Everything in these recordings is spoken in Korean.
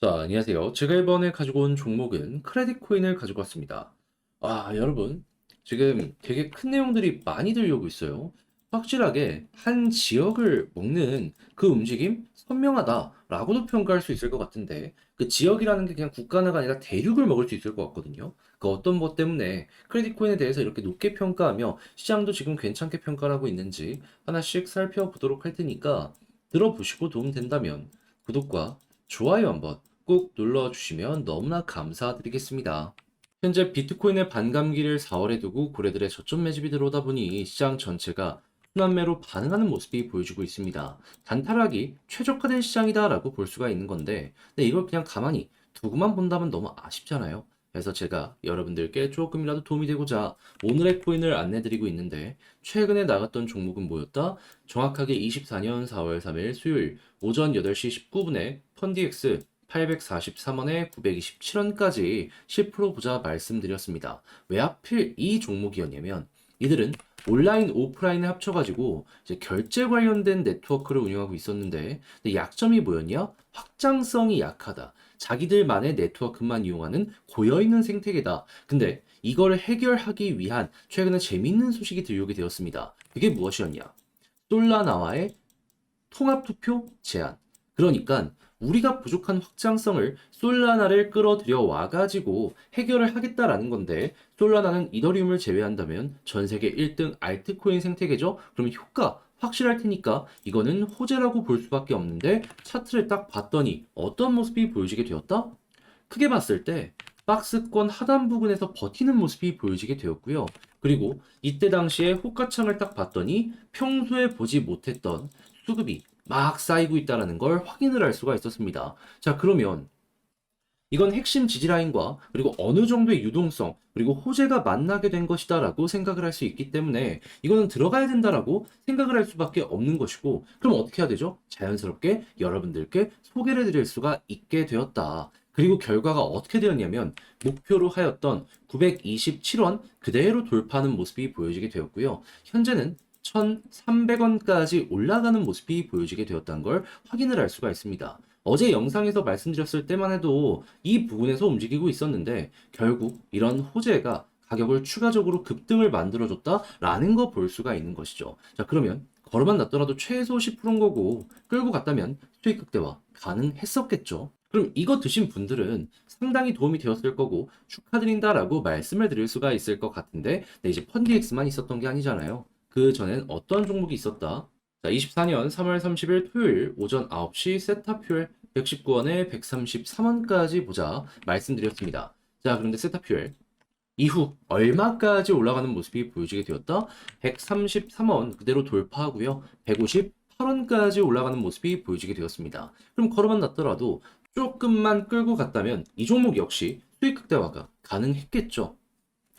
자, 안녕하세요. 제가 이번에 가지고 온 종목은 크레딧 코인을 가지고 왔습니다. 여러분, 지금 되게 큰 내용들이 많이 들려오고 있어요. 확실하게 한 지역을 먹는 그 움직임 선명하다라고도 평가할 수 있을 것 같은데, 그 지역이라는 게 그냥 국가가 아니라 대륙을 먹을 수 있을 것 같거든요. 그 어떤 것 때문에 크레딧 코인에 대해서 이렇게 높게 평가하며 시장도 지금 괜찮게 평가를 하고 있는지 하나씩 살펴보도록 할 테니까 들어보시고 도움 된다면 구독과 좋아요 한번 꾹 눌러주시면 너무나 감사드리겠습니다. 현재 비트코인의 반감기를 4월에 두고 고래들의 저점 매집이 들어오다 보니 시장 전체가 순환매로 반응하는 모습이 보여주고 있습니다. 단타락이 최적화된 시장이다라고 볼 수가 있는 건데, 근데 이걸 그냥 가만히 두고만 본다면 너무 아쉽잖아요. 그래서 제가 여러분들께 조금이라도 도움이 되고자 오늘의 코인을 안내드리고 있는데, 최근에 나갔던 종목은 뭐였다? 정확하게 24년 4월 3일 수요일 오전 8시 19분에 펀디엑스 843원에 927원까지 10% 보자 말씀드렸습니다. 왜 하필 이 종목이었냐면 이들은 온라인, 오프라인을 합쳐가지고 이제 결제 관련된 네트워크를 운영하고 있었는데 근데 약점이 뭐였냐? 확장성이 약하다. 자기들만의 네트워크만 이용하는 고여있는 생태계다. 근데 이걸 해결하기 위한 최근에 재밌는 소식이 들려오게 되었습니다. 그게 무엇이었냐? 솔라나와의 통합투표 제안. 그러니까 우리가 부족한 확장성을 솔라나를 끌어들여 와가지고 해결을 하겠다라는 건데 솔라나는 이더리움을 제외한다면 전 세계 1등 알트코인 생태계죠. 그러면 효과 확실할 테니까 이거는 호재라고 볼 수밖에 없는데 차트를 딱 봤더니 어떤 모습이 보여지게 되었다? 크게 봤을 때 박스권 하단 부분에서 버티는 모습이 보여지게 되었고요. 그리고 이때 당시에 호가창을 딱 봤더니 평소에 보지 못했던 수급이 막 쌓이고 있다는 걸 확인을 할 수가 있었습니다. 자, 그러면 이건 핵심 지지라인과 그리고 어느 정도의 유동성 그리고 호재가 만나게 된 것이다라고 생각을 할 수 있기 때문에 이거는 들어가야 된다라고 생각을 할 수밖에 없는 것이고 그럼 어떻게 해야 되죠? 자연스럽게 여러분들께 소개를 드릴 수가 있게 되었다. 그리고 결과가 어떻게 되었냐면 목표로 하였던 927원 그대로 돌파하는 모습이 보여지게 되었고요. 현재는 1,300원까지 올라가는 모습이 보여지게 되었다는 걸 확인을 할 수가 있습니다. 어제 영상에서 말씀드렸을 때만 해도 이 부분에서 움직이고 있었는데 결국 이런 호재가 가격을 추가적으로 급등을 만들어줬다라는 거 볼 수가 있는 것이죠. 자, 그러면 걸어만 놨더라도 최소 10%인 거고 끌고 갔다면 수익 극대화 가능했었겠죠. 그럼 이거 드신 분들은 상당히 도움이 되었을 거고 축하드린다라고 말씀을 드릴 수가 있을 것 같은데 네, 이제 펀디엑스만 있었던 게 아니잖아요. 그 전엔 어떤 종목이 있었다? 자, 24년 3월 30일 토요일 오전 9시 세타퓨엘 119원에 133원까지 보자 말씀드렸습니다. 자, 그런데 세타퓨엘 이후 얼마까지 올라가는 모습이 보여지게 되었다? 133원 그대로 돌파하고요. 158원까지 올라가는 모습이 보여지게 되었습니다. 그럼 걸어만 놨더라도 조금만 끌고 갔다면 이 종목 역시 수익 극대화가 가능했겠죠.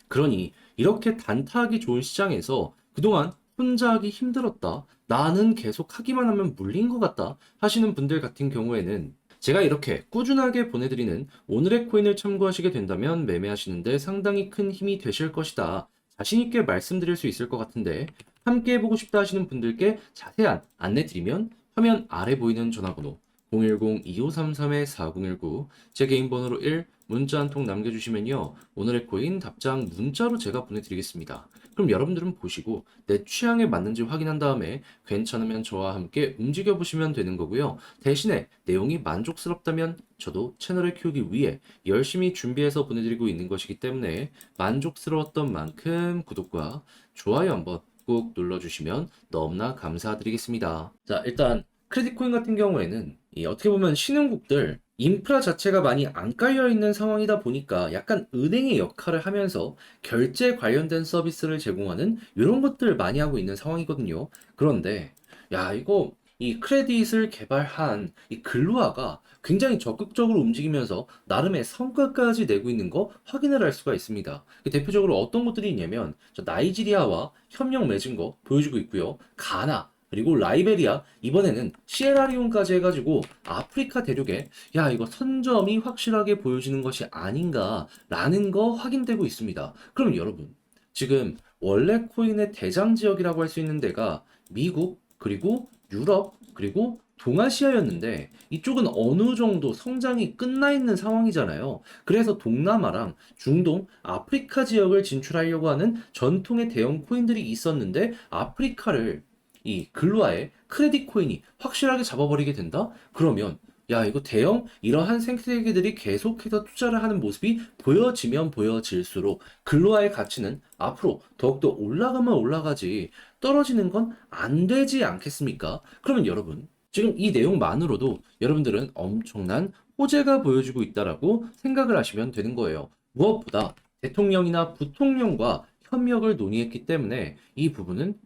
그러니 이렇게 단타하기 좋은 시장에서 그동안 혼자 하기 힘들었다. 나는 계속 하기만 하면 물린 것 같다. 하시는 분들 같은 경우에는 제가 이렇게 꾸준하게 보내드리는 오늘의 코인을 참고하시게 된다면 매매하시는데 상당히 큰 힘이 되실 것이다. 자신있게 말씀드릴 수 있을 것 같은데 함께 해보고 싶다 하시는 분들께 자세한 안내 드리면 화면 아래 보이는 전화번호 010-2533-4019 제 개인 번호로 1 문자 한 통 남겨주시면요. 오늘의 코인 답장 문자로 제가 보내드리겠습니다. 그럼 여러분들은 보시고 내 취향에 맞는지 확인한 다음에 괜찮으면 저와 함께 움직여보시면 되는 거고요. 대신에 내용이 만족스럽다면 저도 채널을 키우기 위해 열심히 준비해서 보내드리고 있는 것이기 때문에 만족스러웠던 만큼 구독과 좋아요 한번 꾹 눌러주시면 너무나 감사드리겠습니다. 자, 일단 크레딧 코인 같은 경우에는 어떻게 보면 신흥국들 인프라 자체가 많이 안 깔려 있는 상황이다 보니까 약간 은행의 역할을 하면서 결제 관련된 서비스를 제공하는 이런 것들 많이 하고 있는 상황이거든요. 그런데 야, 이거 이 크레딧을 개발한 이 글루아가 굉장히 적극적으로 움직이면서 나름의 성과까지 내고 있는 거 확인을 할 수가 있습니다. 대표적으로 어떤 것들이 있냐면 나이지리아와 협력 맺은 거 보여주고 있고요. 가나 그리고 라이베리아 이번에는 시에라리온까지 해가지고 아프리카 대륙에 야 이거 선점이 확실하게 보여지는 것이 아닌가라는 거 확인되고 있습니다. 그럼 여러분 지금 원래 코인의 대장 지역이라고 할 수 있는 데가 미국 그리고 유럽 그리고 동아시아였는데 이쪽은 어느 정도 성장이 끝나 있는 상황이잖아요. 그래서 동남아랑 중동, 아프리카 지역을 진출하려고 하는 전통의 대형 코인들이 있었는데 아프리카를 이 글로아의 크레딧 코인이 확실하게 잡아버리게 된다? 그러면 야, 이거 대형 이러한 생태계들이 계속해서 투자를 하는 모습이 보여지면 보여질수록 글로아의 가치는 앞으로 더욱더 올라가면 올라가지 떨어지는 건 안 되지 않겠습니까? 그러면 여러분, 지금 이 내용만으로도 여러분들은 엄청난 호재가 보여지고 있다라고 생각을 하시면 되는 거예요. 무엇보다 대통령이나 부통령과 협력을 논의했기 때문에 이 부분은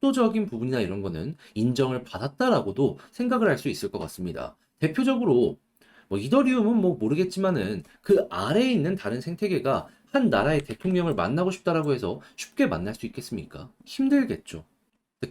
속도적인 부분이나 이런 거는 인정을 받았다라고도 생각을 할 수 있을 것 같습니다. 대표적으로 뭐 이더리움은 뭐 모르겠지만은 그 아래에 있는 다른 생태계가 한 나라의 대통령을 만나고 싶다라고 해서 쉽게 만날 수 있겠습니까? 힘들겠죠.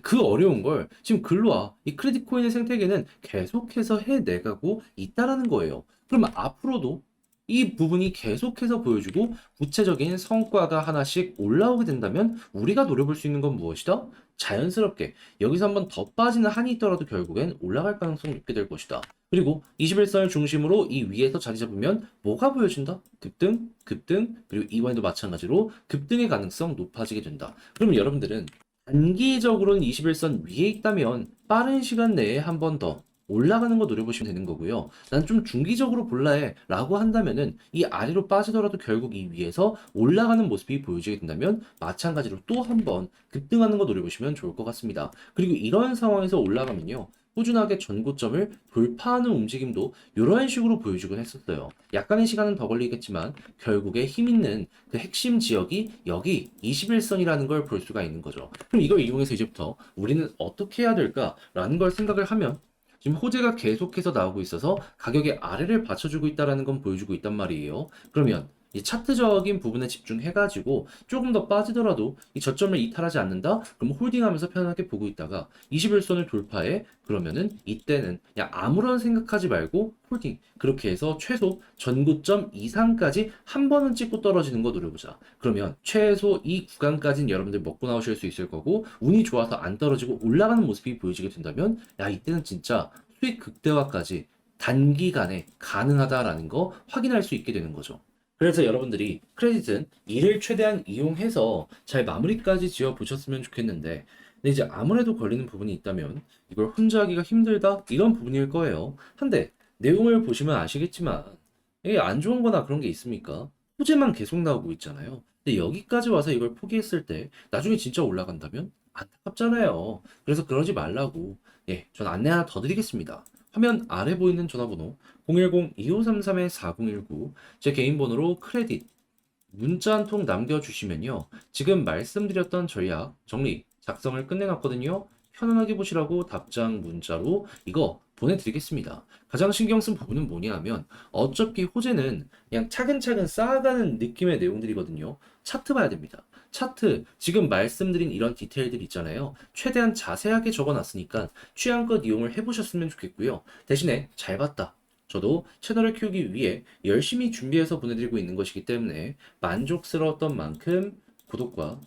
그 어려운 걸 지금 글로아 이 크레딧 코인의 생태계는 계속해서 해내가고 있다라는 거예요. 그러면 앞으로도 이 부분이 계속해서 보여주고 구체적인 성과가 하나씩 올라오게 된다면 우리가 노려볼 수 있는 건 무엇이다? 자연스럽게 여기서 한번 더 빠지는 한이 있더라도 결국엔 올라갈 가능성이 높게 될 것이다. 그리고 21선을 중심으로 이 위에서 자리 잡으면 뭐가 보여진다? 급등, 급등, 그리고 이번에도 마찬가지로 급등의 가능성 높아지게 된다. 그러면 여러분들은 단기적으로는 21선 위에 있다면 빠른 시간 내에 한 번 더 올라가는 거 노려보시면 되는 거고요. 난 좀 중기적으로 볼라 해 라고 한다면은 이 아래로 빠지더라도 결국 이 위에서 올라가는 모습이 보여지게 된다면 마찬가지로 또 한 번 급등하는 거 노려보시면 좋을 것 같습니다. 그리고 이런 상황에서 올라가면요. 꾸준하게 전고점을 돌파하는 움직임도 이런 식으로 보여주곤 했었어요. 약간의 시간은 더 걸리겠지만 결국에 힘 있는 그 핵심 지역이 여기 21선이라는 걸 볼 수가 있는 거죠. 그럼 이걸 이용해서 이제부터 우리는 어떻게 해야 될까라는 걸 생각을 하면 지금 호재가 계속해서 나오고 있어서 가격의 아래를 받쳐주고 있다는 건 보여주고 있단 말이에요. 그러면 이 차트적인 부분에 집중해가지고 조금 더 빠지더라도 이 저점을 이탈하지 않는다? 그럼 홀딩하면서 편하게 보고 있다가 21선을 돌파해? 그러면은 이때는 그냥 아무런 생각하지 말고 홀딩. 그렇게 해서 최소 전고점 이상까지 한 번은 찍고 떨어지는 거 노려보자. 그러면 최소 이 구간까지는 여러분들 먹고 나오실 수 있을 거고 운이 좋아서 안 떨어지고 올라가는 모습이 보여지게 된다면 야 이때는 진짜 수익 극대화까지 단기간에 가능하다라는 거 확인할 수 있게 되는 거죠. 그래서 여러분들이 크레딧은 이를 최대한 이용해서 잘 마무리까지 지어 보셨으면 좋겠는데, 근데 이제 아무래도 걸리는 부분이 있다면 이걸 혼자 하기가 힘들다 이런 부분일 거예요. 한데 내용을 보시면 아시겠지만 이게 안 좋은 거나 그런 게 있습니까? 호재만 계속 나오고 있잖아요. 근데 여기까지 와서 이걸 포기했을 때 나중에 진짜 올라간다면 안타깝잖아요. 그래서 그러지 말라고 전 안내 하나 더 드리겠습니다. 화면 아래 보이는 전화번호 010-2533-4019 제 개인 번호로 크레딧 문자 한 통 남겨주시면요. 지금 말씀드렸던 전략 정리 작성을 끝내놨거든요. 편안하게 보시라고 답장 문자로 이거 보내드리겠습니다. 가장 신경 쓴 부분은 뭐냐 하면 어차피 호재는 그냥 차근차근 쌓아가는 느낌의 내용들이거든요. 차트 봐야 됩니다. 차트 지금 말씀드린 이런 디테일들 있잖아요. 최대한 자세하게 적어놨으니까 취향껏 이용을 해보셨으면 좋겠고요. 대신에 잘 봤다. 저도 채널을 키우기 위해 열심히 준비해서 보내드리고 있는 것이기 때문에 만족스러웠던 만큼 구독과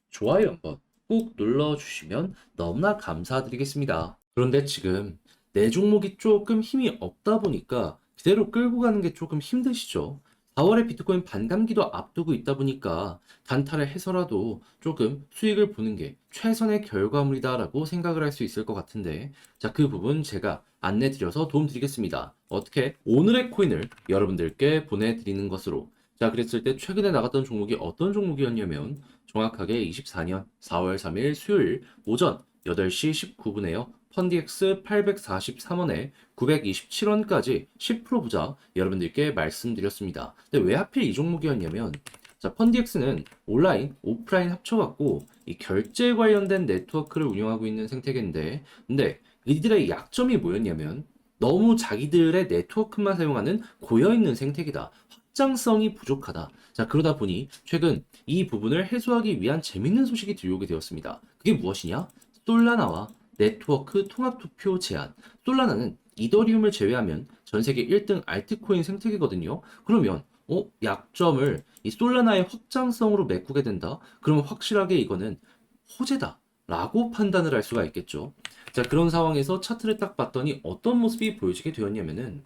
좋아요 한번 꾹 눌러주시면 너무나 감사드리겠습니다. 그런데 지금 내 종목이 조금 힘이 없다 보니까 그대로 끌고 가는 게 조금 힘드시죠? 4월에 비트코인 반감기도 앞두고 있다 보니까 단타를 해서라도 조금 수익을 보는 게 최선의 결과물이다라고 생각을 할 수 있을 것 같은데 자, 그 부분 제가 안내 드려서 도움 드리겠습니다. 어떻게? 오늘의 코인을 여러분들께 보내드리는 것으로 자, 그랬을 때 최근에 나갔던 종목이 어떤 종목이었냐면 정확하게 24년 4월 3일 수요일 오전 8시 19분에요. 펀디엑스 843원에 927원까지 10% 부자 여러분들께 말씀드렸습니다. 근데 왜 하필 이 종목이었냐면 자, 펀디엑스는 온라인, 오프라인 합쳐갖고 이 결제 관련된 네트워크를 운영하고 있는 생태계인데 근데 이들의 약점이 뭐였냐면 너무 자기들의 네트워크만 사용하는 고여있는 생태계다. 확장성이 부족하다. 자, 그러다 보니 최근 이 부분을 해소하기 위한 재밌는 소식이 들려오게 되었습니다. 그게 무엇이냐? 솔라나와 네트워크 통합 투표 제한. 솔라나는 이더리움을 제외하면 전 세계 1등 알트코인 생태계거든요. 그러면 약점을 이 솔라나의 확장성으로 메꾸게 된다. 그러면 확실하게 이거는 호재다. 라고 판단을 할 수가 있겠죠. 자, 그런 상황에서 차트를 딱 봤더니 어떤 모습이 보여지게 되었냐면은,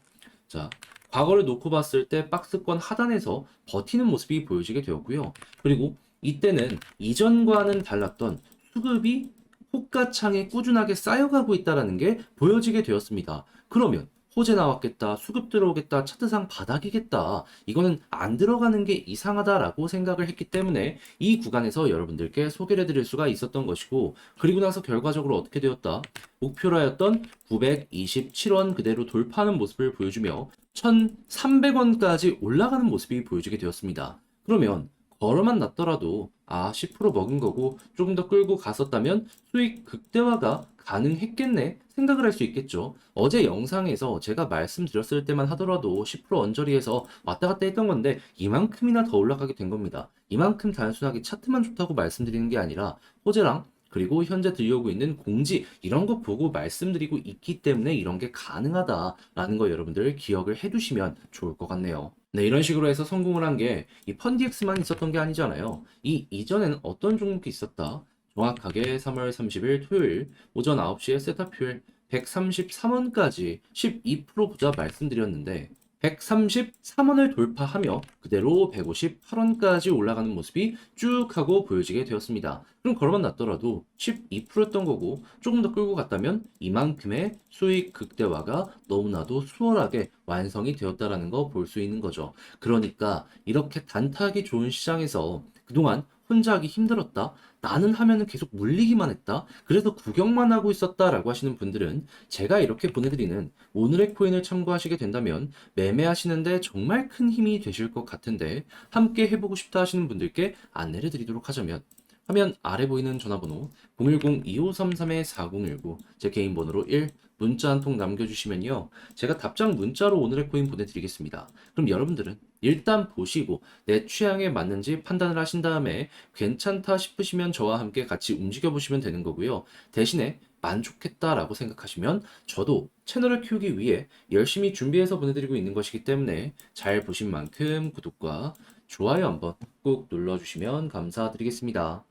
자, 과거를 놓고 봤을 때 박스권 하단에서 버티는 모습이 보여지게 되었고요. 그리고 이때는 이전과는 달랐던 수급이 호가창에 꾸준하게 쌓여가고 있다는 게 보여지게 되었습니다. 그러면 호재 나왔겠다, 수급 들어오겠다, 차트상 바닥이겠다. 이거는 안 들어가는 게 이상하다라고 생각을 했기 때문에 이 구간에서 여러분들께 소개를 해드릴 수가 있었던 것이고, 그리고 나서 결과적으로 어떻게 되었다? 목표라였던 927원 그대로 돌파하는 모습을 보여주며 1,300원까지 올라가는 모습이 보여지게 되었습니다. 그러면 걸어만 놨더라도 10% 먹은 거고 조금 더 끌고 갔었다면 수익 극대화가 가능했겠네 생각을 할 수 있겠죠. 어제 영상에서 제가 말씀드렸을 때만 하더라도 10% 언저리에서 왔다 갔다 했던 건데 이만큼이나 더 올라가게 된 겁니다. 이만큼 단순하게 차트만 좋다고 말씀드리는 게 아니라 호재랑 그리고 현재 들려오고 있는 공지 이런 거 보고 말씀드리고 있기 때문에 이런 게 가능하다라는 거 여러분들 기억을 해두시면 좋을 것 같네요. 네, 이런 식으로 해서 성공을 한 게 이 펀디엑스만 있었던 게 아니잖아요. 이 이전에는 어떤 종목이 있었다? 정확하게 3월 30일 토요일 오전 9시에 세타퓨엘 133원까지 12% 보자 말씀드렸는데 133원을 돌파하며 그대로 158원까지 올라가는 모습이 쭉 하고 보여지게 되었습니다. 그럼 걸어만 놨더라도 12%였던 거고 조금 더 끌고 갔다면 이만큼의 수익 극대화가 너무나도 수월하게 완성이 되었다라는 거 볼 수 있는 거죠. 그러니까 이렇게 단타하기 좋은 시장에서 그동안 혼자 하기 힘들었다. 나는 하면은 계속 물리기만 했다. 그래서 구경만 하고 있었다라고 하시는 분들은 제가 이렇게 보내드리는 오늘의 코인을 참고하시게 된다면 매매하시는데 정말 큰 힘이 되실 것 같은데 함께 해보고 싶다 하시는 분들께 안내를 드리도록 하자면 화면 아래 보이는 전화번호 010-2533-4019 제 개인 번호로 1 문자 한 통 남겨주시면요. 제가 답장 문자로 오늘의 코인 보내드리겠습니다. 그럼 여러분들은 일단 보시고 내 취향에 맞는지 판단을 하신 다음에 괜찮다 싶으시면 저와 함께 같이 움직여 보시면 되는 거고요. 대신에 만족했다라고 생각하시면 저도 채널을 키우기 위해 열심히 준비해서 보내드리고 있는 것이기 때문에 잘 보신 만큼 구독과 좋아요 한번 꾹 눌러주시면 감사드리겠습니다.